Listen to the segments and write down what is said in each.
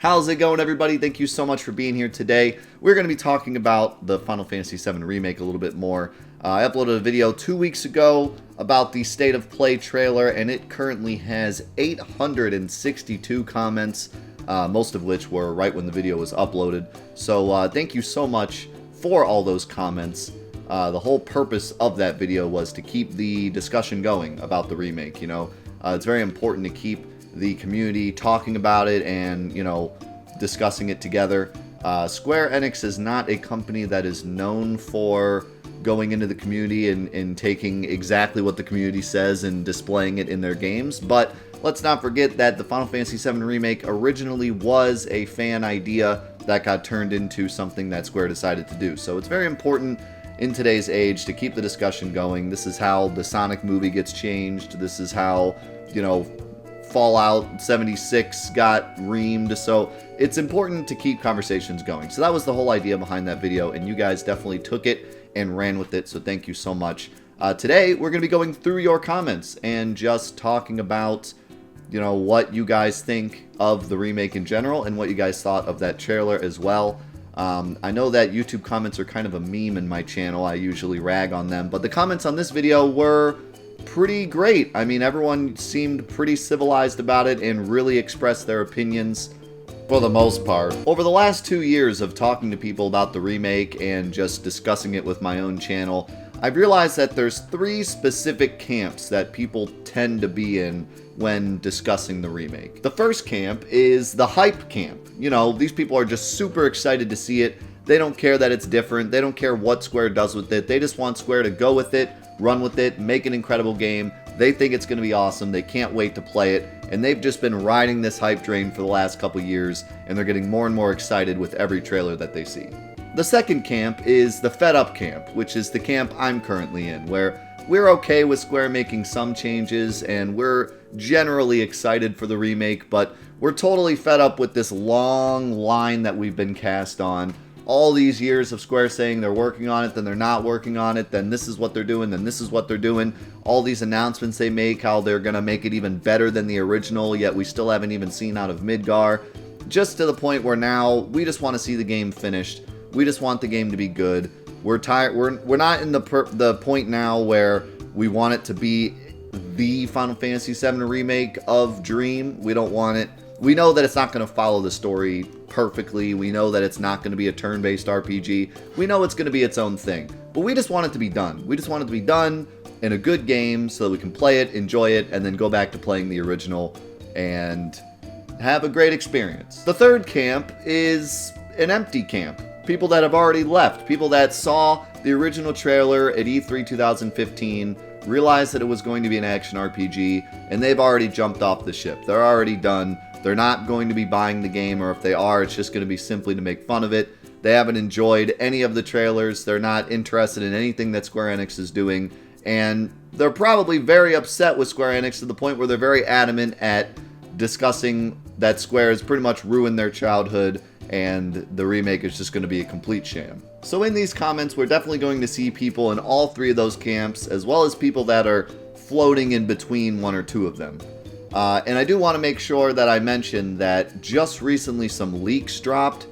How's it going, everybody? Thank you so much for being here today. We're going to be talking about the Final Fantasy VII Remake a little bit more. I uploaded a video 2 weeks ago about the State of Play trailer, and it currently has 862 comments, most of which were right when the video was uploaded. So thank you so much for all those comments. The whole purpose of that video was to keep the discussion going about the remake. You know, it's very important to keep the community talking about it and, you know, discussing it together. Square Enix is not a company that is known for going into the community and taking exactly what the community says and displaying it in their games, but let's not forget that the Final Fantasy VII Remake originally was a fan idea that got turned into something that Square decided to do. So it's very important in today's age to keep the discussion going. This is how the Sonic movie gets changed. This is how, you know, Fallout 76 got reamed, so it's important to keep conversations going. So that was the whole idea behind that video, and you guys definitely took it and ran with it, so thank you so much. Today, we're going to be going through your comments and just talking about, you know, what you guys think of the remake in general and what you guys thought of that trailer as well. I know that YouTube comments are kind of a meme in my channel. I usually rag on them, but the comments on this video were pretty great. I mean, everyone seemed pretty civilized about it and really expressed their opinions for the most part. Over the last 2 years of talking to people about the remake and just discussing it with my own channel, I've realized that there's 3 specific camps that people tend to be in when discussing the remake. The first camp is the hype camp. You know, these people are just super excited to see it. They don't care that it's different. They don't care what Square does with it. They just want Square to go with it, run with it, make an incredible game. They think it's going to be awesome. They can't wait to play it. And they've just been riding this hype train for the last couple years, and they're getting more and more excited with every trailer that they see. The second camp is the fed up camp, which is the camp I'm currently in, where we're okay with Square making some changes, and we're generally excited for the remake, but we're totally fed up with this long line that we've been cast on. All these years of Square saying they're working on it, then they're not working on it, then this is what they're doing, then this is what they're doing. All these announcements they make, how they're going to make it even better than the original, yet we still haven't even seen out of Midgar. Just to the point where now we just want to see the game finished. We just want the game to be good. We're tired. We're not in the point now where we want it to be the Final Fantasy VII Remake of Dream. We don't want it. We know that it's not going to follow the story perfectly. We know that it's not going to be a turn-based RPG. We know it's going to be its own thing. But we just want it to be done. We just want it to be done in a good game so that we can play it, enjoy it, and then go back to playing the original and have a great experience. The third camp is an empty camp. People that have already left. People that saw the original trailer at E3 2015, realized that it was going to be an action RPG, and they've already jumped off the ship. They're already done. They're not going to be buying the game, or if they are, it's just going to be simply to make fun of it. They haven't enjoyed any of the trailers. They're not interested in anything that Square Enix is doing, and they're probably very upset with Square Enix to the point where they're very adamant at discussing that Square has pretty much ruined their childhood and the remake is just going to be a complete sham. So in these comments, we're definitely going to see people in all 3 of those camps, as well as people that are floating in between 1 or 2 of them. And I do want to make sure that I mention that just recently some leaks dropped.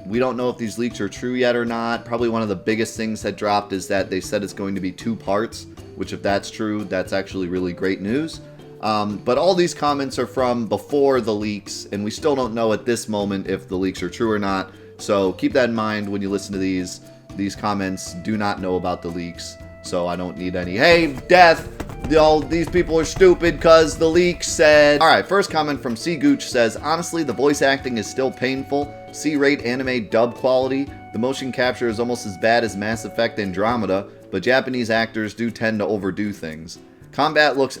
We don't know if these leaks are true yet or not. Probably one of the biggest things that dropped is that they said it's going to be 2 parts, which if that's true, that's actually really great news. But all these comments are from before the leaks, and we still don't know at this moment if the leaks are true or not. So keep that in mind when you listen to these. These comments do not know about the leaks, so I don't need any, hey, death! All these people are stupid because the leak said. Alright, first comment from C. Gooch says, honestly, the voice acting is still painful. C-rate anime dub quality. The motion capture is almost as bad as Mass Effect Andromeda, but Japanese actors do tend to overdo things. Combat looks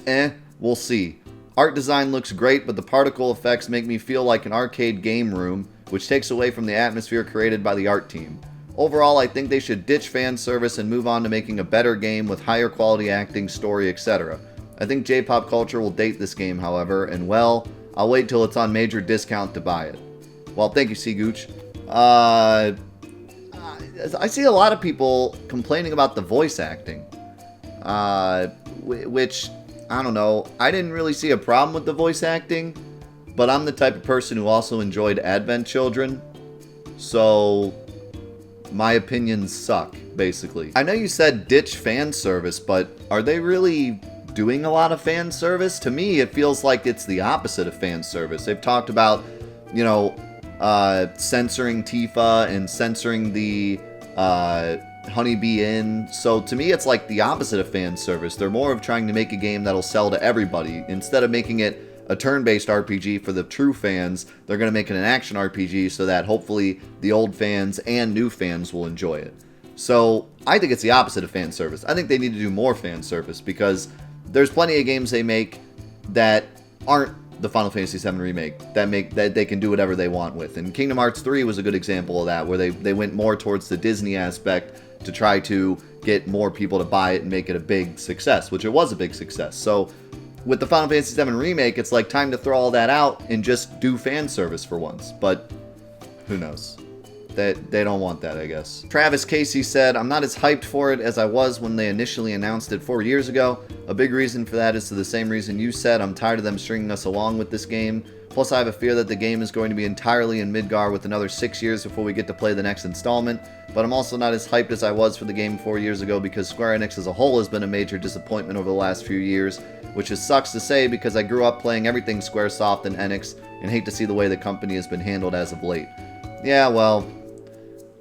we'll see. Art design looks great, but the particle effects make me feel like an arcade game room, which takes away from the atmosphere created by the art team. Overall, I think they should ditch fan service and move on to making a better game with higher quality acting, story, etc. I think J-pop culture will date this game, however, and well, I'll wait till it's on major discount to buy it. Well, thank you, C. Gooch. I see a lot of people complaining about the voice acting, which, I don't know, I didn't really see a problem with the voice acting, but I'm the type of person who also enjoyed Advent Children, so my opinions suck, basically. I know you said ditch fan service, but are they really doing a lot of fan service? To me, it feels like it's the opposite of fan service. They've talked about, you know, censoring Tifa and censoring the Honeybee Inn. So to me, it's like the opposite of fan service. They're more of trying to make a game that'll sell to everybody. Instead of making it a turn-based RPG for the true fans, they're going to make it an action RPG so that hopefully the old fans and new fans will enjoy it. So I think it's the opposite of fan service. I think they need to do more fan service, because there's plenty of games they make that aren't the Final Fantasy VII Remake, that they can do whatever they want with. And Kingdom Hearts 3 was a good example of that, where they went more towards the Disney aspect to try to get more people to buy it and make it a big success, which it was a big success. So with the Final Fantasy VII Remake, it's like time to throw all that out and just do fan service for once. But who knows? They don't want that, I guess. Travis Casey said, I'm not as hyped for it as I was when they initially announced it 4 years ago. A big reason for that is to the same reason you said. I'm tired of them stringing us along with this game. Plus, I have a fear that the game is going to be entirely in Midgar with another 6 years before we get to play the next installment. But I'm also not as hyped as I was for the game 4 years ago, because Square Enix as a whole has been a major disappointment over the last few years, which sucks to say because I grew up playing everything Squaresoft and Enix and hate to see the way the company has been handled as of late. Yeah, well,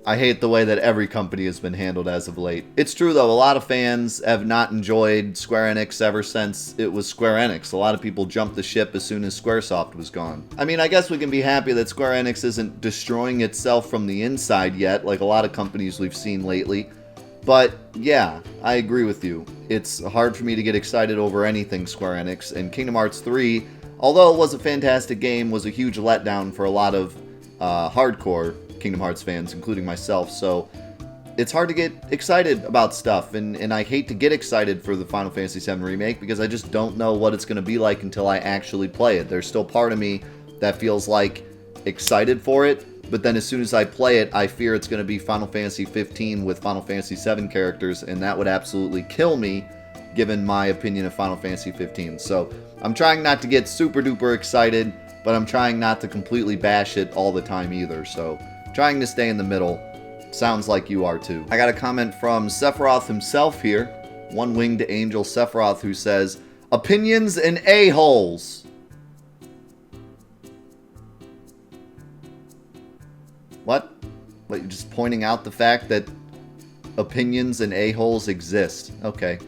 I hate the way that every company has been handled as of late. It's true, though. A lot of fans have not enjoyed Square Enix ever since it was Square Enix. A lot of people jumped the ship as soon as Squaresoft was gone. I mean, I guess we can be happy that Square Enix isn't destroying itself from the inside yet, like a lot of companies we've seen lately. But, yeah, I agree with you. It's hard for me to get excited over anything Square Enix, and Kingdom Hearts 3, although it was a fantastic game, was a huge letdown for a lot of hardcore Kingdom Hearts fans, including myself, so it's hard to get excited about stuff, and I hate to get excited for the Final Fantasy VII Remake because I just don't know what it's going to be like until I actually play it. There's still part of me that feels like excited for it, but then as soon as I play it, I fear it's going to be Final Fantasy 15 with Final Fantasy 7 characters, and that would absolutely kill me given my opinion of Final Fantasy 15. So I'm trying not to get super duper excited, but I'm trying not to completely bash it all the time either, so trying to stay in the middle. Sounds like you are too. I got a comment from Sephiroth himself here, one-winged angel Sephiroth, who says, opinions and a-holes. What? What, you're just pointing out the fact that opinions and a-holes exist. Okay.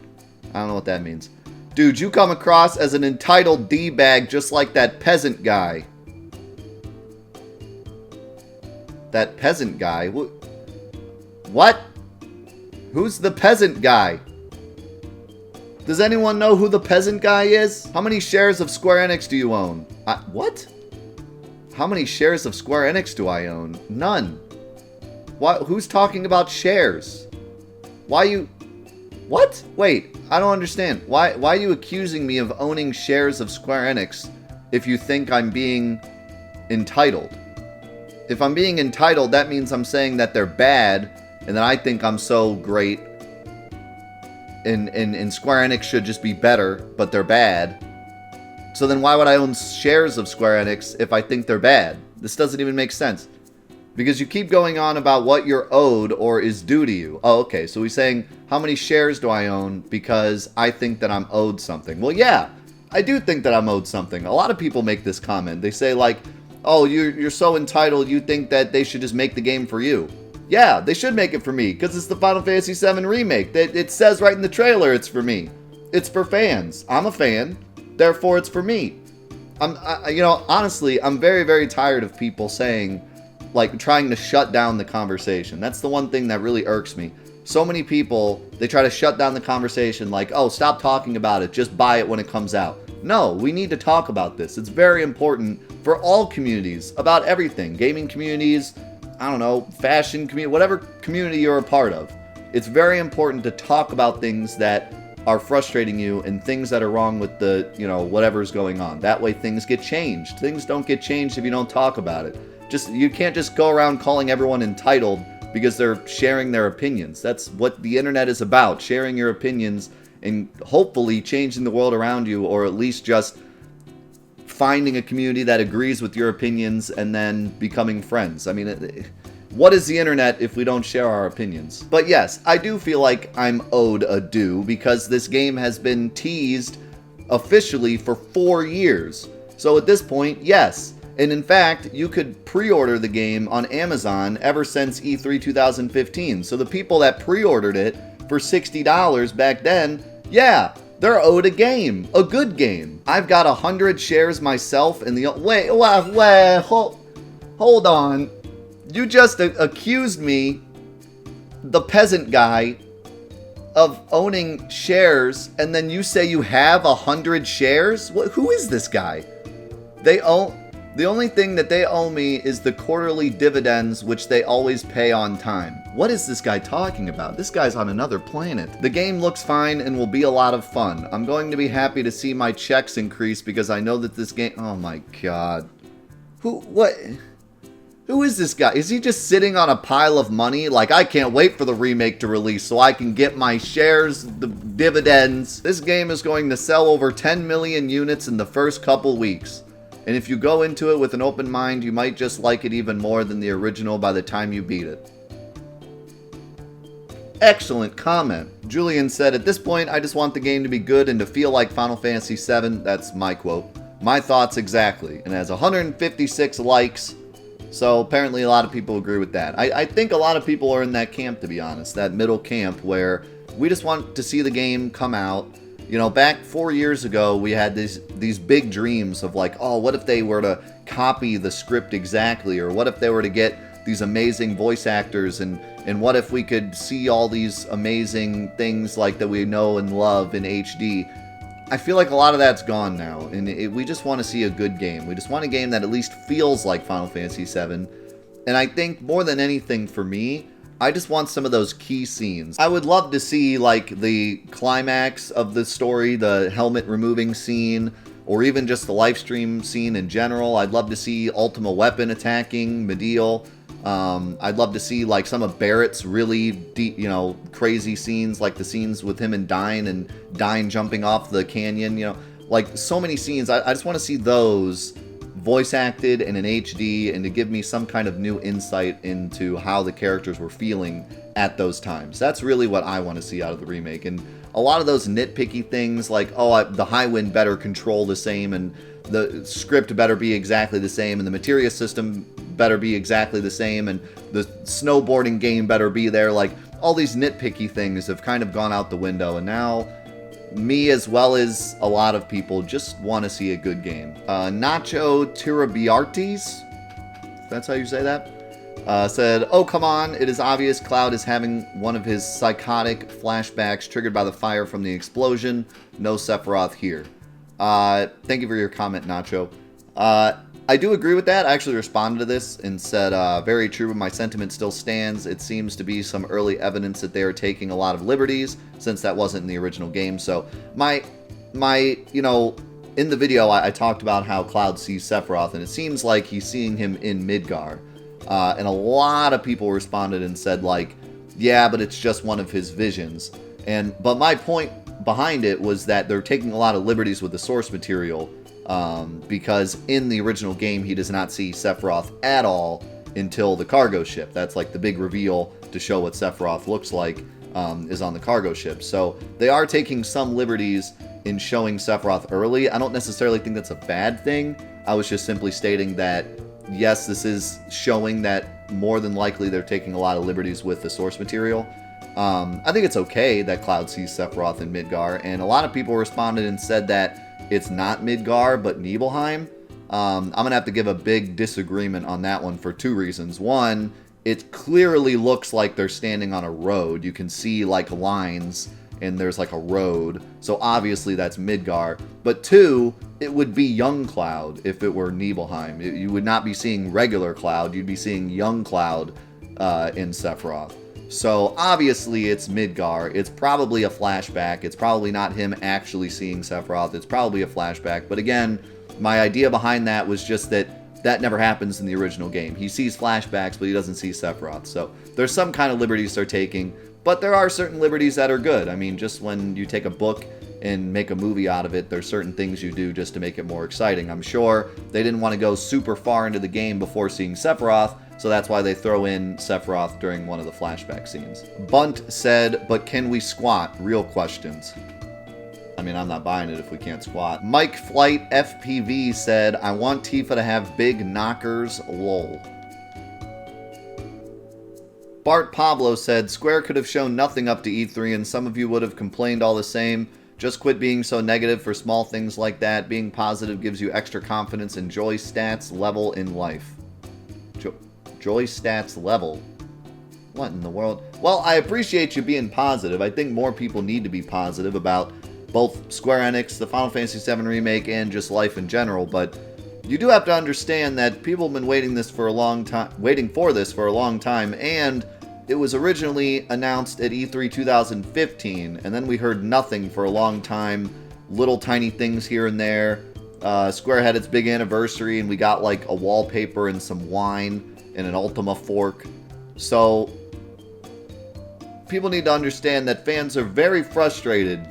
I don't know what that means. Dude, you come across as an entitled D-bag just like that peasant guy. That peasant guy? What? Who's the peasant guy? Does anyone know who the peasant guy is? How many shares of Square Enix do you own? What? How many shares of Square Enix do I own? None. What? Who's talking about shares? Why you... What? Wait, I don't understand. Why are you accusing me of owning shares of Square Enix if you think I'm being entitled? If I'm being entitled, that means I'm saying that they're bad, and that I think I'm so great, and Square Enix should just be better, but they're bad. So then why would I own shares of Square Enix if I think they're bad? This doesn't even make sense. Because you keep going on about what you're owed or is due to you. Oh, okay, so he's saying, how many shares do I own because I think that I'm owed something? Well, yeah, I do think that I'm owed something. A lot of people make this comment. They say, like, oh, you're so entitled, you think that they should just make the game for you. Yeah, they should make it for me, because it's the Final Fantasy VII Remake. It says right in the trailer it's for me. It's for fans. I'm a fan, therefore it's for me. You know, honestly, I'm very, very tired of people saying, like, trying to shut down the conversation. That's the one thing that really irks me. So many people, they try to shut down the conversation like, oh, stop talking about it, just buy it when it comes out. No, we need to talk about this. It's very important for all communities, about everything. Gaming communities, I don't know, fashion community, whatever community you're a part of. It's very important to talk about things that are frustrating you and things that are wrong with the, you know, whatever's going on. That way things get changed. Things don't get changed if you don't talk about it. You can't just go around calling everyone entitled because they're sharing their opinions. That's what the internet is about, sharing your opinions and hopefully changing the world around you, or at least just finding a community that agrees with your opinions and then becoming friends. I mean, what is the internet if we don't share our opinions? But yes, I do feel like I'm owed a due because this game has been teased officially for 4 years. So at this point, yes. And in fact, you could pre-order the game on Amazon ever since E3 2015. So the people that pre-ordered it for $60 back then, yeah, they're owed a game, a good game. I've got 100 shares myself in the... Wait, hold on. You just accused me, the peasant guy, of owning shares, and then you say you have 100 shares? Who is this guy? The only thing that they owe me is the quarterly dividends, which they always pay on time. What is this guy talking about? This guy's on another planet. The game looks fine and will be a lot of fun. I'm going to be happy to see my checks increase because I know that this game... Oh my god. Who is this guy? Is he just sitting on a pile of money? Like, I can't wait for the remake to release so I can get my shares, the dividends. This game is going to sell over 10 million units in the first couple weeks. And if you go into it with an open mind, you might just like it even more than the original by the time you beat it. Excellent comment. Julian said, at this point, I just want the game to be good and to feel like Final Fantasy VII. That's my quote. My thoughts exactly. And it has 156 likes. So apparently a lot of people agree with that. I think a lot of people are in that camp, to be honest. That middle camp where we just want to see the game come out. You know, back 4 years ago, we had these big dreams of like, oh, what if they were to copy the script exactly? Or what if they were to get these amazing voice actors? And what if we could see all these amazing things like that we know and love in HD? I feel like a lot of that's gone now. And we just want to see a good game. We just want a game that at least feels like Final Fantasy VII. And I think more than anything for me, I just want some of those key scenes. I would love to see like the climax of the story, the helmet removing scene, or even just the live stream scene in general. I'd love to see Ultima Weapon attacking Mediel. I'd love to see like some of Barrett's really deep, crazy scenes, like the scenes with him and Dyne jumping off the canyon, like so many scenes. I just want to see those voice acted and in HD, and to give me some kind of new insight into how the characters were feeling at those times. That's really what I want to see out of the remake. And a lot of those nitpicky things like, oh, the Highwind better control the same, and the script better be exactly the same, and the materia system better be exactly the same, and the snowboarding game better be there. Like, all these nitpicky things have kind of gone out the window, and now me, as well as a lot of people, just want to see a good game. Nacho Tirabiartes, if that's how you say that, said, oh, come on, it is obvious Cloud is having one of his psychotic flashbacks triggered by the fire from the explosion. No Sephiroth here. Thank you for your comment, Nacho. I do agree with that. I actually responded to this and said, very true, but my sentiment still stands. It seems to be some early evidence that they are taking a lot of liberties, since that wasn't in the original game. So my in the video, I talked about how Cloud sees Sephiroth, and it seems like he's seeing him in Midgar. And a lot of people responded and said, like, yeah, but it's just one of his visions. But my point behind it was that they're taking a lot of liberties with the source material, because in the original game, he does not see Sephiroth at all until the cargo ship. That's like the big reveal to show what Sephiroth looks like, is on the cargo ship. So they are taking some liberties in showing Sephiroth early. I don't necessarily think that's a bad thing. I was just simply stating that, yes, this is showing that more than likely they're taking a lot of liberties with the source material. I think it's okay that Cloud sees Sephiroth in Midgar, and a lot of people responded and said that it's not Midgar, but Nibelheim. I'm going to have to give a big disagreement on that one for two reasons. One, it clearly looks like they're standing on a road. You can see like lines, and there's like a road. So obviously that's Midgar. But two, it would be young Cloud if it were Nibelheim. You would not be seeing regular Cloud. You'd be seeing young Cloud in Sephiroth. So obviously it's Midgar. It's probably a flashback. It's probably not him actually seeing Sephiroth. It's probably a flashback. But again, my idea behind that was just that never happens in the original game. He sees flashbacks, but he doesn't see Sephiroth. So there's some kind of liberties they're taking, but there are certain liberties that are good. I mean, just when you take a book and make a movie out of it. There's certain things you do just to make it more exciting. I'm sure they didn't want to go super far into the game before seeing Sephiroth, so that's why they throw in Sephiroth during one of the flashback scenes. Bunt said, but can we squat? Real questions. I mean, I'm not buying it if we can't squat. Mike Flight FPV said, I want Tifa to have big knockers, lol. Bart Pablo said, Square could have shown nothing up to E3 and some of you would have complained all the same. Just quit being so negative for small things like that. Being positive gives you extra confidence and joy stats level in life. Joy stats level? What in the world? Well, I appreciate you being positive. I think more people need to be positive about both Square Enix, the Final Fantasy VII Remake, and just life in general, but you do have to understand that people have been waiting for this for a long time, and it was originally announced at E3 2015, and then we heard nothing for a long time, little tiny things here and there. Square had its big anniversary, and we got like a wallpaper and some wine and an Ultima fork. So people need to understand that fans are very frustrated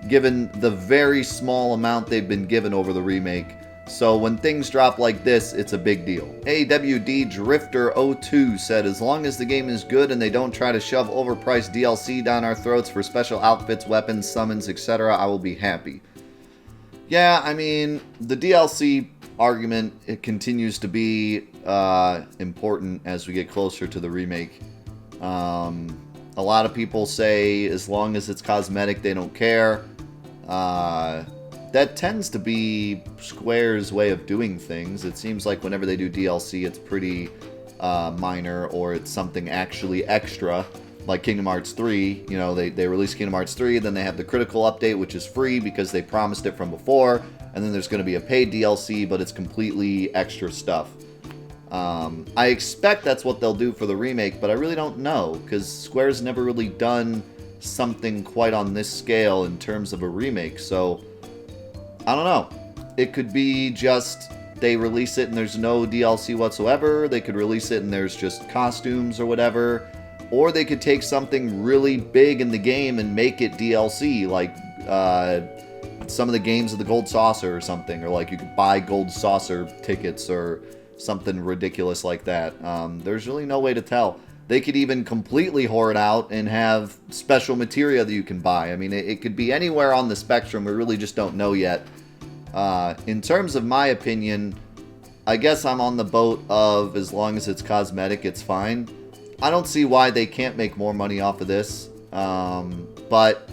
given the very small amount they've been given over the remake. So when things drop like this, it's a big deal. AWD Drifter 02 said, as long as the game is good and they don't try to shove overpriced DLC down our throats for special outfits, weapons, summons, etc., I will be happy. Yeah, I mean, the DLC argument, it continues to be important as we get closer to the remake. A lot of people say as long as it's cosmetic, they don't care. That tends to be Square's way of doing things. It seems like whenever they do DLC, it's pretty minor, or it's something actually extra, like Kingdom Hearts 3. You know, they release Kingdom Hearts 3, then they have the Critical Update, which is free because they promised it from before, and then there's going to be a paid DLC, but it's completely extra stuff. I expect that's what they'll do for the remake, but I really don't know, because Square's never really done something quite on this scale in terms of a remake, so I don't know. It could be just they release it and there's no DLC whatsoever. They could release it and there's just costumes or whatever. Or they could take something really big in the game and make it DLC, like some of the games of the Gold Saucer or something. Or like you could buy Gold Saucer tickets or something ridiculous like that. There's really no way to tell. They could even completely whore it out and have special materia that you can buy. I mean, it could be anywhere on the spectrum. We really just don't know yet. In terms of my opinion, I guess I'm on the boat of as long as it's cosmetic, it's fine. I don't see why they can't make more money off of this. But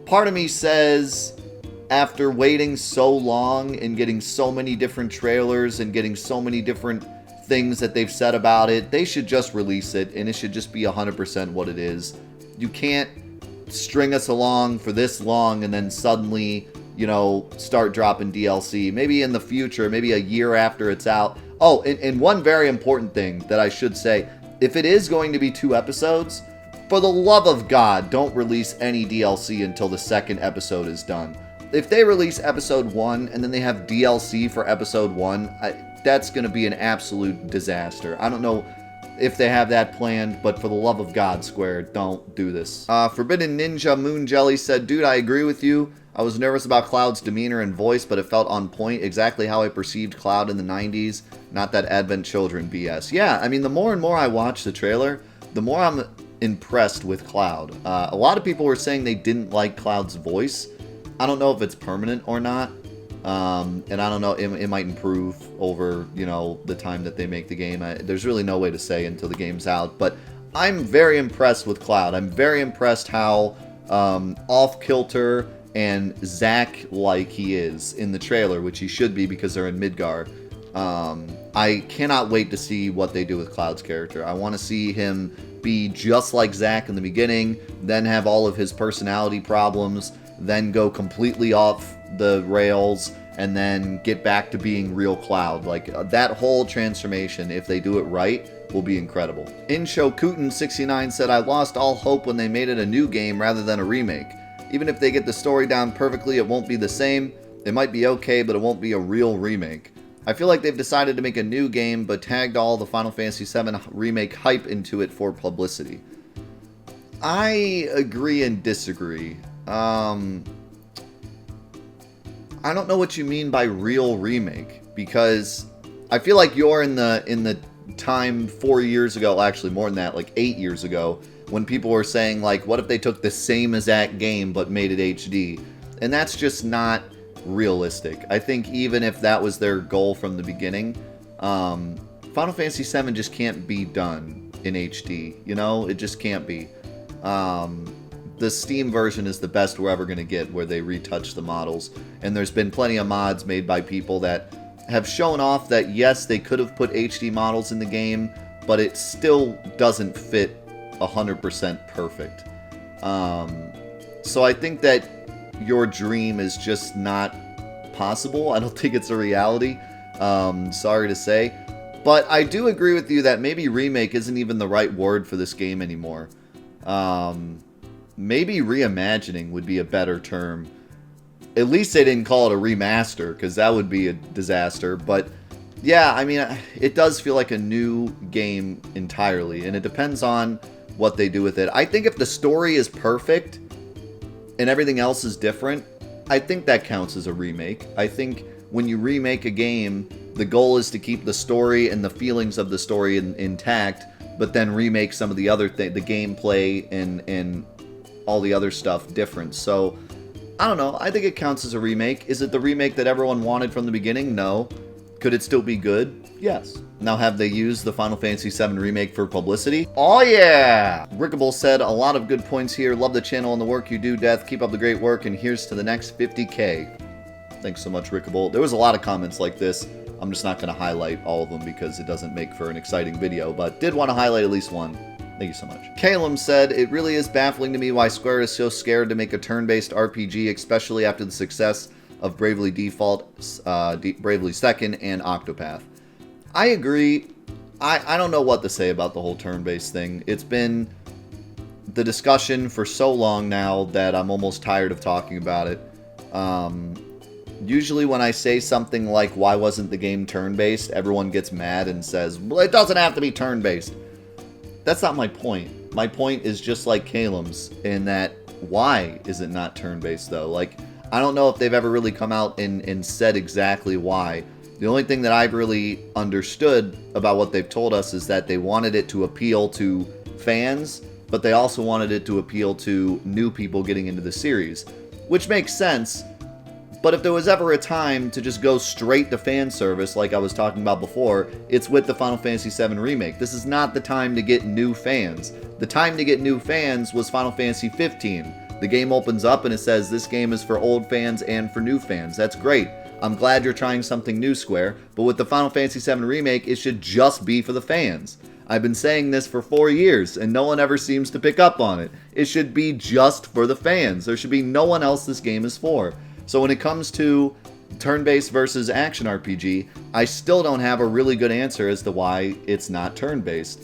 part of me says, after waiting so long and getting so many different trailers and getting so many different things that they've said about it, they should just release it and it should just be 100% what it is. You can't string us along for this long and then suddenly, you know, start dropping DLC. Maybe in the future, maybe a year after it's out. Oh, and one very important thing that I should say, if it is going to be 2 episodes, for the love of God, don't release any DLC until the second episode is done. If they release episode 1 and then they have DLC for episode 1, that's going to be an absolute disaster. I don't know if they have that planned, but for the love of God, Square, don't do this. Forbidden Ninja Moon Jelly said, dude, I agree with you. I was nervous about Cloud's demeanor and voice, but it felt on point, exactly how I perceived Cloud in the 90s, not that Advent Children BS. Yeah, I mean, the more and more I watch the trailer, the more I'm impressed with Cloud. A lot of people were saying they didn't like Cloud's voice. I don't know if it's permanent or not. And I don't know, it might improve over, you know, the time that they make the game. There's really no way to say until the game's out, but I'm very impressed with Cloud. I'm very impressed how off-kilter and Zack-like he is in the trailer, which he should be because they're in Midgar. I cannot wait to see what they do with Cloud's character. I want to see him be just like Zack in the beginning, then have all of his personality problems, then go completely off the rails, and then get back to being real Cloud. Like, that whole transformation, if they do it right, will be incredible. Inshokutin69 said, I lost all hope when they made it a new game rather than a remake. Even if they get the story down perfectly, it won't be the same. It might be okay, but it won't be a real remake. I feel like they've decided to make a new game, but tagged all the Final Fantasy VII Remake hype into it for publicity. I agree and disagree. I don't know what you mean by real remake, because I feel like you're in the time 4 years ago, actually more than that, like 8 years ago, when people were saying, like, what if they took the same exact game but made it HD? And that's just not realistic. I think even if that was their goal from the beginning, Final Fantasy VII just can't be done in HD. You know, it just can't be. The Steam version is the best we're ever going to get, where they retouch the models. And there's been plenty of mods made by people that have shown off that, yes, they could have put HD models in the game, but it still doesn't fit 100% perfect. So I think that your dream is just not possible. I don't think it's a reality. Sorry to say. But I do agree with you that maybe remake isn't even the right word for this game anymore. Maybe reimagining would be a better term. At least they didn't call it a remaster, because that would be a disaster. But yeah, I mean, it does feel like a new game entirely, and it depends on what they do with it. I think if the story is perfect and everything else is different, I think that counts as a remake. I think when you remake a game, the goal is to keep the story and the feelings of the story intact, but then remake some of the other things, the gameplay and all the other stuff different. So, I don't know. I think it counts as a remake. Is it the remake that everyone wanted from the beginning? No. Could it still be good? Yes. Now, have they used the Final Fantasy VII Remake for publicity? Oh yeah! Rickable said, a lot of good points here. Love the channel and the work you do, Death. Keep up the great work, and here's to the next 50K. Thanks so much, Rickable. There was a lot of comments like this. I'm just not going to highlight all of them because it doesn't make for an exciting video, but did want to highlight at least one. Thank you so much. Calum said, it really is baffling to me why Square is so scared to make a turn-based RPG, especially after the success of Bravely Default, Bravely Second, and Octopath. I agree. I don't know what to say about the whole turn-based thing. It's been the discussion for so long now that I'm almost tired of talking about it. Usually when I say something like, why wasn't the game turn-based, everyone gets mad and says, well, it doesn't have to be turn-based. That's not my point. My point is just like Calum's, in that, why is it not turn-based, though? Like, I don't know if they've ever really come out and said exactly why. The only thing that I've really understood about what they've told us is that they wanted it to appeal to fans, but they also wanted it to appeal to new people getting into the series, which makes sense. But if there was ever a time to just go straight to fan service, like I was talking about before, it's with the Final Fantasy VII Remake. This is not the time to get new fans. The time to get new fans was Final Fantasy XV. The game opens up and it says this game is for old fans and for new fans. That's great. I'm glad you're trying something new, Square. But with the Final Fantasy VII Remake, it should just be for the fans. I've been saying this for 4 years, and no one ever seems to pick up on it. It should be just for the fans. There should be no one else this game is for. So when it comes to turn-based versus action RPG, I still don't have a really good answer as to why it's not turn-based.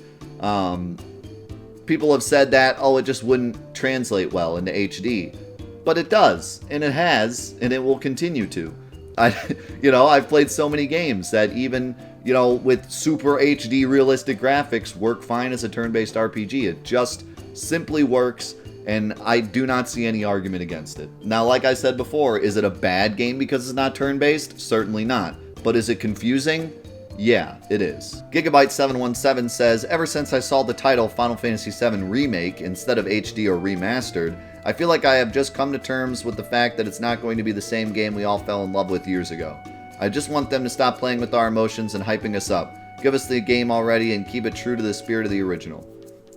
People have said that, oh, it just wouldn't translate well into HD. But it does, and it has, and it will continue to. I've played so many games that even, with super HD realistic graphics work fine as a turn-based RPG. It just simply works, and I do not see any argument against it. Now, like I said before, is it a bad game because it's not turn-based? Certainly not. But is it confusing? Yeah, it is. Gigabyte717 says, ever since I saw the title Final Fantasy VII Remake instead of HD or Remastered, I feel like I have just come to terms with the fact that it's not going to be the same game we all fell in love with years ago. I just want them to stop playing with our emotions and hyping us up. Give us the game already and keep it true to the spirit of the original.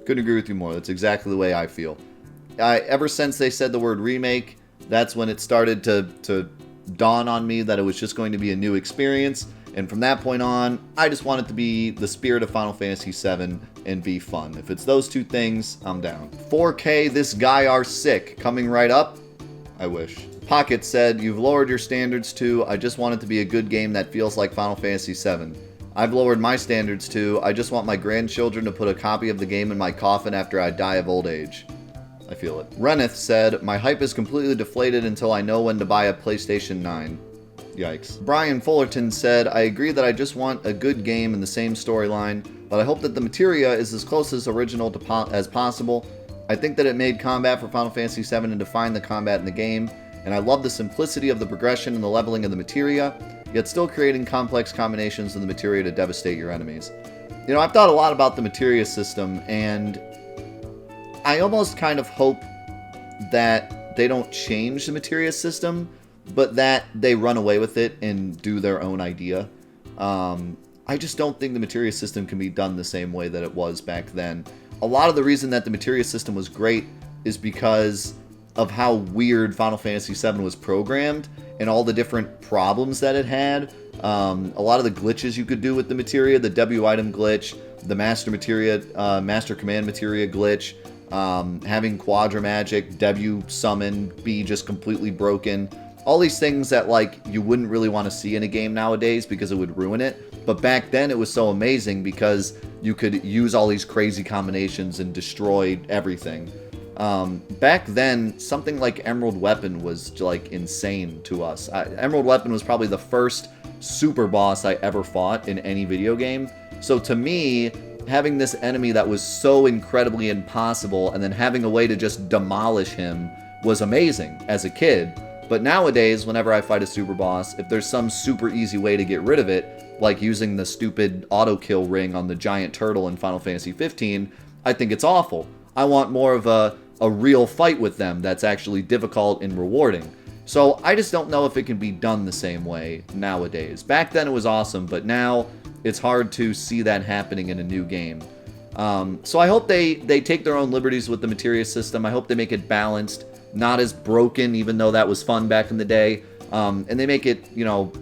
Couldn't agree with you more. That's exactly the way I feel. Ever since they said the word remake, that's when it started to dawn on me that it was just going to be a new experience. And from that point on, I just want it to be the spirit of Final Fantasy VII and be fun. If it's those two things, I'm down. 4K, this guy are sick. Coming right up? I wish. Pocket said, you've lowered your standards too. I just want it to be a good game that feels like Final Fantasy VII. I've lowered my standards too. I just want my grandchildren to put a copy of the game in my coffin after I die of old age. I feel it. Reneth said, my hype is completely deflated until I know when to buy a PlayStation 9. Yikes. Brian Fullerton said, I agree that I just want a good game in the same storyline, but I hope that the materia is as close as original as possible. I think that it made combat for Final Fantasy VII and defined the combat in the game, and I love the simplicity of the progression and the leveling of the materia, yet still creating complex combinations of the materia to devastate your enemies. You know, I've thought a lot about the materia system, and I almost kind of hope that they don't change the materia system, but that they run away with it and do their own idea. I just don't think the materia system can be done the same way that it was back then. A lot of the reason that the materia system was great is because of how weird Final Fantasy VII was programmed and all the different problems that it had. A lot of the glitches you could do with the materia, the W item glitch, the master command materia glitch, having quadra magic, W summon be just completely broken. All these things that like you wouldn't really want to see in a game nowadays because it would ruin it. But back then it was so amazing because you could use all these crazy combinations and destroy everything. Back then, something like Emerald Weapon was like insane to us. Emerald Weapon was probably the first super boss I ever fought in any video game. So to me, having this enemy that was so incredibly impossible and then having a way to just demolish him was amazing as a kid. But nowadays, whenever I fight a super boss, if there's some super easy way to get rid of it, like using the stupid auto kill ring on the giant turtle in Final Fantasy XV, I think it's awful. I want more of a real fight with them that's actually difficult and rewarding. So I just don't know if it can be done the same way nowadays. Back then it was awesome, but now it's hard to see that happening in a new game. So I hope they take their own liberties with the materia system. I hope they make it balanced, not as broken, even though that was fun back in the day. And they make it, you know,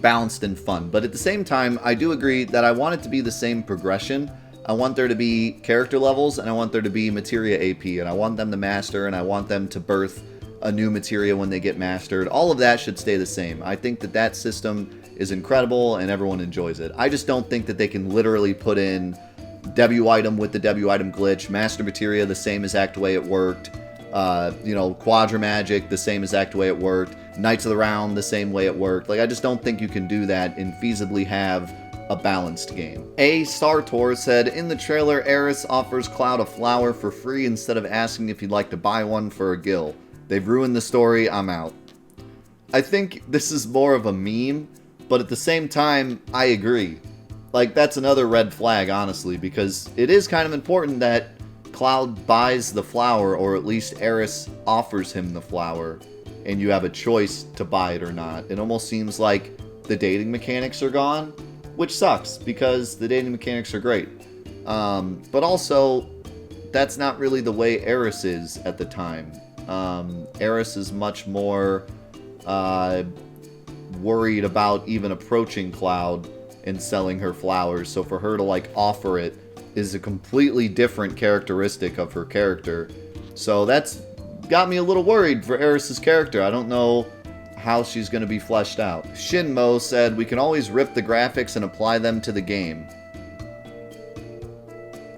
balanced and fun. But at the same time, I do agree that I want it to be the same progression. I want there to be character levels, and I want there to be materia AP, and I want them to master, and I want them to birth a new materia when they get mastered. All of that should stay the same. I think that that system is incredible, and everyone enjoys it. I just don't think that they can literally put in W item with the W item glitch, master materia the same exact way it worked, you know, quadra magic the same exact way it worked, Knights of the Round the same way it worked. Like, I just don't think you can do that and feasibly have a balanced game. A Star Tour said, in the trailer, Aeris offers Cloud a flower for free instead of asking if he'd like to buy one for a gil. They've ruined the story, I'm out. I think this is more of a meme, but at the same time, I agree. Like, that's another red flag, honestly, because it is kind of important that Cloud buys the flower, or at least Aeris offers him the flower, and you have a choice to buy it or not. It almost seems like the dating mechanics are gone, which sucks, because the dating mechanics are great. But also, that's not really the way Aeris is at the time. Aeris is much more worried about even approaching Cloud and selling her flowers, so for her to like offer it is a completely different characteristic of her character. So that's got me a little worried for Aeris' character. I don't know how she's going to be fleshed out. Shinmo said, we can always rip the graphics and apply them to the game.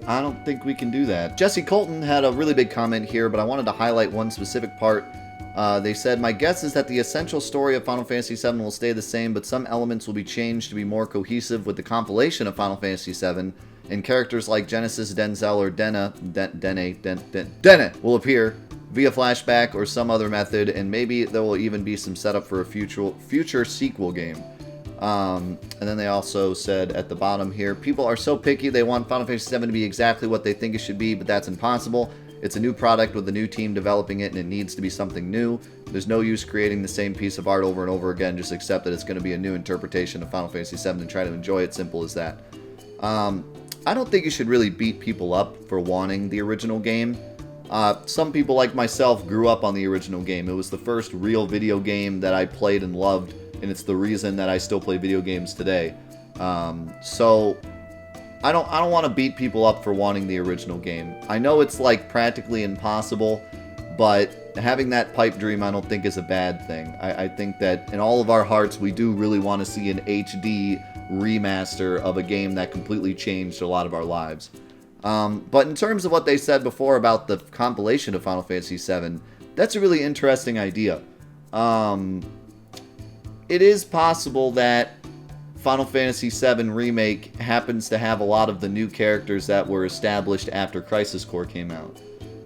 I don't think we can do that. Jesse Colton had a really big comment here, but I wanted to highlight one specific part. They said, my guess is that the essential story of Final Fantasy VII will stay the same, but some elements will be changed to be more cohesive with the compilation of Final Fantasy VII, and characters like Genesis, Denzel, or Dene will appear via flashback or some other method, and maybe there will even be some setup for a future sequel game. And then they also said at the bottom here, people are so picky, they want Final Fantasy VII to be exactly what they think it should be, but that's impossible. It's a new product with a new team developing it, and it needs to be something new. There's no use creating the same piece of art over and over again. Just accept that it's going to be a new interpretation of Final Fantasy VII and try to enjoy it. Simple as that. I don't think you should really beat people up for wanting the original game. Some people like myself grew up on the original game. It was the first real video game that I played and loved, and it's the reason that I still play video games today. So I don't want to beat people up for wanting the original game. I know it's like practically impossible, but having that pipe dream I don't think is a bad thing. I think that in all of our hearts we do really want to see an HD remaster of a game that completely changed a lot of our lives. But in terms of what they said before about the compilation of Final Fantasy VII, that's a really interesting idea. It is possible that Final Fantasy VII Remake happens to have a lot of the new characters that were established after Crisis Core came out.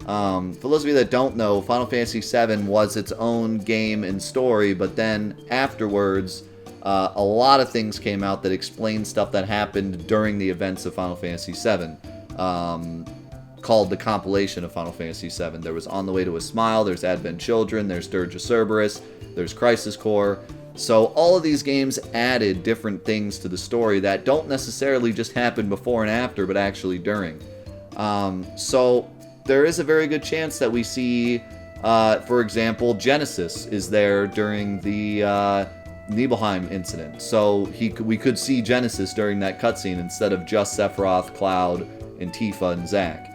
For those of you that don't know, Final Fantasy VII was its own game and story, but then afterwards, a lot of things came out that explained stuff that happened during the events of Final Fantasy VII, called the compilation of Final Fantasy VII. There was On the Way to a Smile, there's Advent Children, there's Dirge of Cerberus, there's Crisis Core. So all of these games added different things to the story that don't necessarily just happen before and after, but actually during. So there is a very good chance that we see, for example, Genesis is there during the Nibelheim incident. So we could see Genesis during that cutscene instead of just Sephiroth, Cloud, and Tifa and Zack.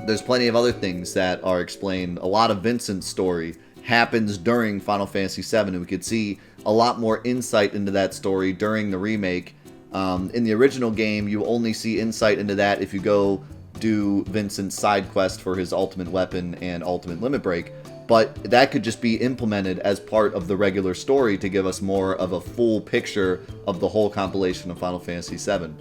There's plenty of other things that are explained. A lot of Vincent's story happens during Final Fantasy VII, and we could see a lot more insight into that story during the remake. In the original game, you only see insight into that if you go do Vincent's side quest for his ultimate weapon and ultimate limit break, but that could just be implemented as part of the regular story to give us more of a full picture of the whole compilation of Final Fantasy VII.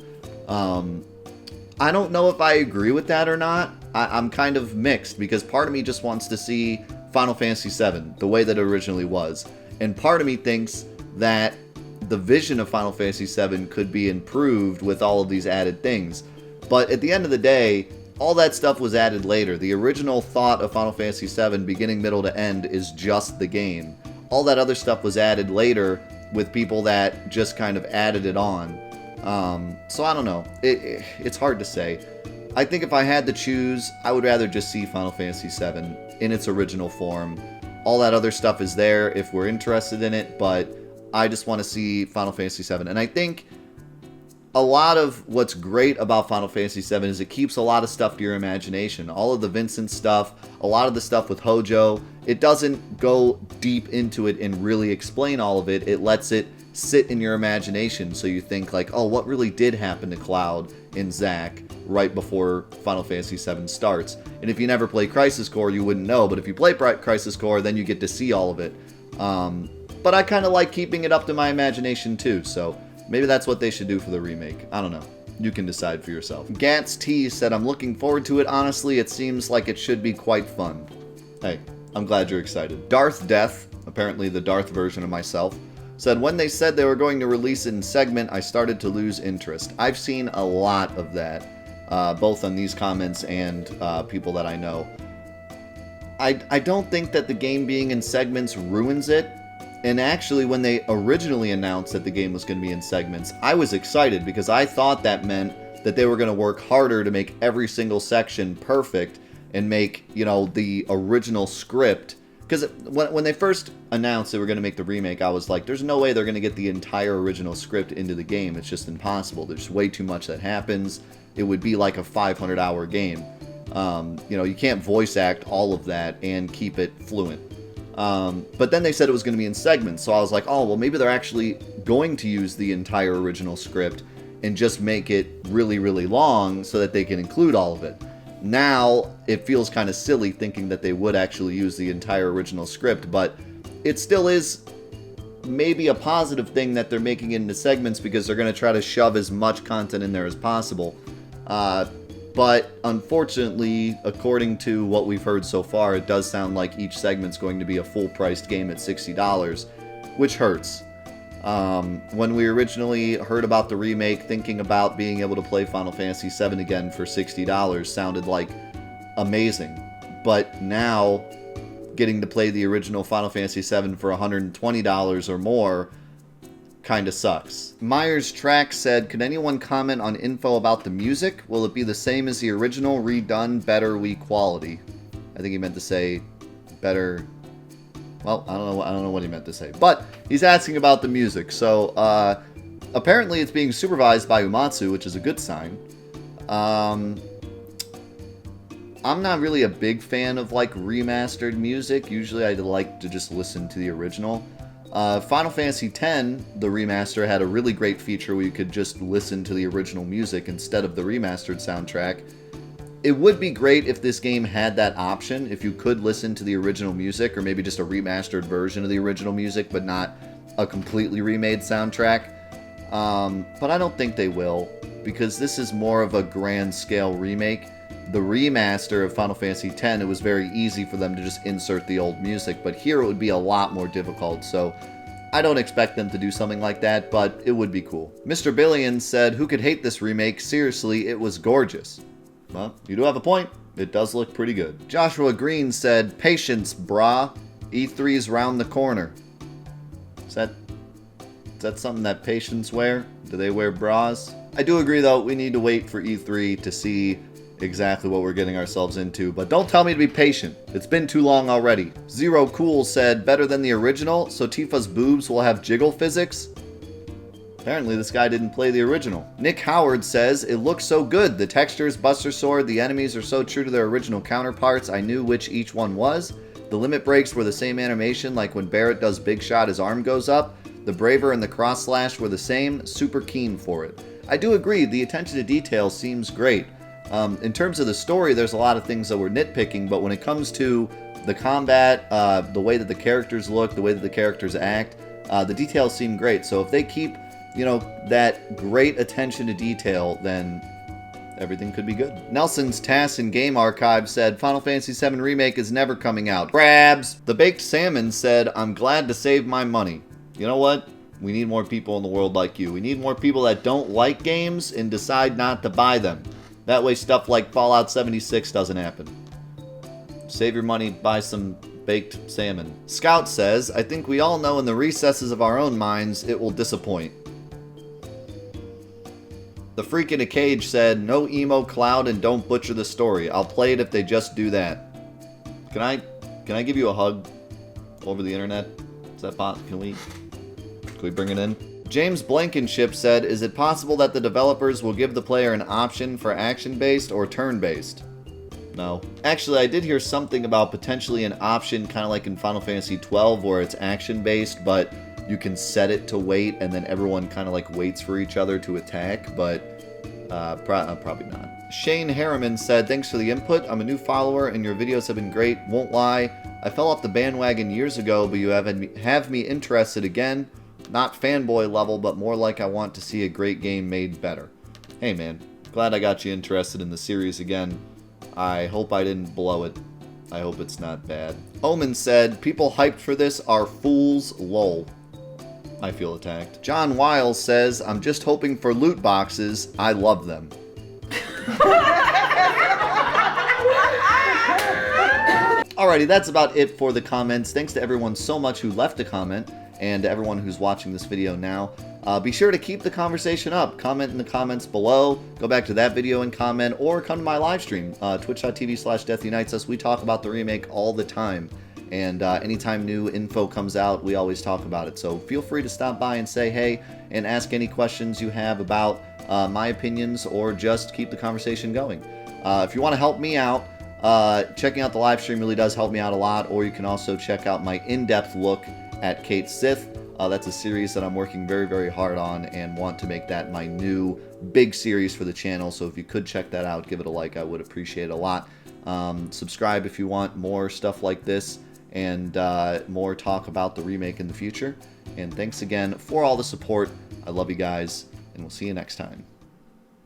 I don't know if I agree with that or not. I'm kind of mixed, because part of me just wants to see Final Fantasy VII the way that it originally was, and part of me thinks that the vision of Final Fantasy VII could be improved with all of these added things. But at the end of the day, all that stuff was added later. The original thought of Final Fantasy VII, beginning, middle to end, is just the game. All that other stuff was added later with people that just kind of added it on. So I don't know. It's hard to say. I think if I had to choose, I would rather just see Final Fantasy VII in its original form. All that other stuff is there if we're interested in it, but I just want to see Final Fantasy VII. And I think a lot of what's great about Final Fantasy VII is it keeps a lot of stuff to your imagination. All of the Vincent stuff, a lot of the stuff with Hojo, it doesn't go deep into it and really explain all of it. It lets it sit in your imagination, so you think like, oh, what really did happen to Cloud and Zack right before Final Fantasy VII starts? And if you never play Crisis Core, you wouldn't know, but if you play Crisis Core, then you get to see all of it. But I kind of like keeping it up to my imagination too, so maybe that's what they should do for the remake. I don't know. You can decide for yourself. Gats T said, I'm looking forward to it. Honestly, it seems like it should be quite fun. Hey, I'm glad you're excited. Darth Death, apparently the Darth version of myself, said, when they said they were going to release it in segment, I started to lose interest. I've seen a lot of that, both on these comments and people that I know. I don't think that the game being in segments ruins it. And actually, when they originally announced that the game was going to be in segments, I was excited because I thought that meant that they were going to work harder to make every single section perfect and make, you know, the original script. Because when they first announced they were going to make the remake, I was like, there's no way they're going to get the entire original script into the game. It's just impossible. There's way too much that happens. It would be like a 500-hour game. You know, you can't voice act all of that and keep it fluent. But then they said it was going to be in segments, so I was like, oh, well, maybe they're actually going to use the entire original script and just make it really, really long so that they can include all of it. Now, it feels kind of silly thinking that they would actually use the entire original script, but it still is maybe a positive thing that they're making it into segments because they're going to try to shove as much content in there as possible. But unfortunately, according to what we've heard so far, it does sound like each segment's going to be a full-priced game at $60, which hurts. When we originally heard about the remake, thinking about being able to play Final Fantasy VII again for $60 sounded like amazing. But now, getting to play the original Final Fantasy VII for $120 or more kind of sucks. Myers Track said, could anyone comment on info about the music? Will it be the same as the original, redone, better, Wii quality? I think he meant to say better. Well, I don't know what he meant to say. But he's asking about the music. So apparently it's being supervised by Uematsu, which is a good sign. I'm not really a big fan of like remastered music. Usually I like to just listen to the original. Final Fantasy X, the remaster, had a really great feature where you could just listen to the original music instead of the remastered soundtrack. It would be great if this game had that option, if you could listen to the original music, or maybe just a remastered version of the original music, but not a completely remade soundtrack. But I don't think they will, because this is more of a grand scale remake. the remaster of Final Fantasy X, it was very easy for them to just insert the old music, but here it would be a lot more difficult, so I don't expect them to do something like that, but it would be cool. Mr. Billion said, "Who could hate this remake? Seriously, it was gorgeous." Well, you do have a point. It does look pretty good. Joshua Green said, "Patience, brah. E3's round the corner." Is that something that patients wear? Do they wear bras? I do agree, though, we need to wait for E3 to see exactly what we're getting ourselves into, but don't tell me to be patient. It's been too long already. Zero Cool said, "Better than the original, so Tifa's boobs will have jiggle physics?" Apparently this guy didn't play the original. Nick Howard says, "It looks so good. The textures, Buster Sword, the enemies are so true to their original counterparts. I knew which each one was. The limit breaks were the same animation, like when Barrett does Big Shot, his arm goes up. The Braver and the Cross Slash were the same. Super keen for it." I do agree, the attention to detail seems great. In terms of the story, there's a lot of things that we're nitpicking, but when it comes to the combat, the way that the characters look, the way that the characters act, the details seem great. So if they keep, that great attention to detail, then everything could be good. Nelson's Task and Game Archive said, "Final Fantasy VII Remake is never coming out. Grabs!" The Baked Salmon said, "I'm glad to save my money." You know what? We need more people in the world like you. We need more people that don't like games and decide not to buy them. That way stuff like Fallout 76 doesn't happen. Save your money, buy some baked salmon. Scout says, "I think we all know in the recesses of our own minds it will disappoint." The Freak in a Cage said, "No emo cloud and don't butcher the story. I'll play it if they just do that." Can I give you a hug over the internet? Is that possible? Can we bring it in? James Blankenship said, "Is it possible that the developers will give the player an option for action-based or turn-based?" No. Actually, I did hear something about potentially an option, kind of like in Final Fantasy XII, where it's action-based, but you can set it to wait, and then everyone kind of like waits for each other to attack, but probably not. Shane Harriman said, "Thanks for the input. I'm a new follower, and your videos have been great. Won't lie, I fell off the bandwagon years ago, but you have me interested again. Not fanboy level, but more like I want to see a great game made better." Hey man, glad I got you interested in the series again. I hope I didn't blow it. I hope it's not bad. Omen said, "People hyped for this are fools, lol." I feel attacked. John Wiles says, "I'm just hoping for loot boxes. I love them." Alrighty, that's about it for the comments. Thanks to everyone so much who left a comment, and to everyone who's watching this video now. Be sure to keep the conversation up. Comment in the comments below. Go back to that video and comment, or come to my live stream, twitch.tv/DeathUnitesUs. We talk about the remake all the time, and anytime new info comes out, we always talk about it. So feel free to stop by and say hey, and ask any questions you have about my opinions, or just keep the conversation going. If you want to help me out, checking out the live stream really does help me out a lot, or you can also check out my in-depth look at Kate Sith. That's a series that I'm working very, very hard on, and want to make that my new big series for the channel. So if you could check that out, give it a like, I would appreciate it a lot. Subscribe if you want more stuff like this, and more talk about the remake in the future. And thanks again for all the support. I love you guys, and we'll see you next time.